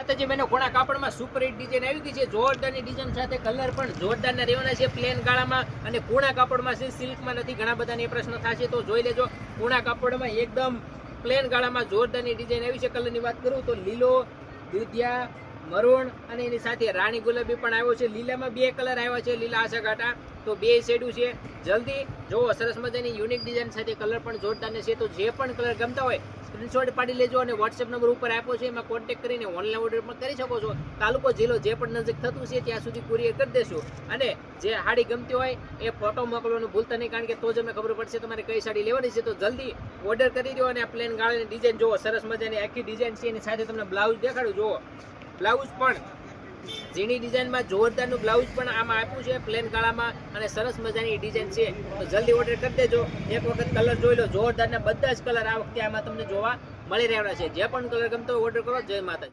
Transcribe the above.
માતાજી મેનો ઘોડા કાપડમાં super hit design આવી ગઈ છે, જોરદારની ડિઝાઇન સાથે કલર પણ જોરદારના રહેવાના છે, પ્લેન ગાળામાં અને કુણા કાપડમાં છે, સિલ્કમાં નથી. ઘણા બધાને એ પ્રશ્ન થશે તો જોઈ લેજો. કુણા કાપડમાં એકદમ પ્લેન ગાળામાં જોરદારની ડિઝાઇન આવી છે. કલરની વાત કરું તો લીલો, દૂધિયા, મરૂન અને એની સાથે રાણી ગુલાબી પણ આવ્યો છે. લીલામાં 2 કલર આવ્યા છે, લીલા આછાઘાટા, તો 2 શેડું છે. જલ્દી જોવો, સરસ મજાની યુનિક ડિઝાઇન સાથે કલર પણ જોરદાર છે. તો જે પણ કલર ગમતા હોય સ્ક્રીનશોટ પાડી લેજો અને વોટ્સએપ નંબર ઉપર આપ્યો છે એમાં કોન્ટેક્ટ કરીને ઓનલાઈન ઓર્ડર પણ કરી શકો છો. તાલુકો જિલ્લો જે પણ નજીક થતું છે ત્યાં સુધી કુરિયર કરી દેશું. અને જે સાડી ગમતી હોય એ ફોટો મોકલવાનું ભૂલતા નહીં, કારણ કે તો જ અમને ખબર પડશે તમારે કઈ સાડી લેવાની છે. તો જલ્દી ઓર્ડર કરી દો. અને આ પ્લેન ગાળાની ડિઝાઇન જોવો, સરસ મજાની આખી ડિઝાઇન છે. એની સાથે તમને બ્લાઉઝ દેખાડું. જોવો, બ્લાઉઝ પણ ઝીણી ડિઝાઇનમાં જોરદારનું બ્લાઉઝ પણ આમાં આપ્યું છે, પ્લેન ગાળામાં, અને સરસ મજાની ડિઝાઇન છે. તો જલ્દી ઓર્ડર કરી દેજો. એક વખત કલર જોઈ લો, જોરદારના બધા જ કલર આ વખતે આમાં તમને જોવા મળી રહેવાના છે. જે પણ કલર ગમતો હોય ઓર્ડર કરો. જય માતાજી.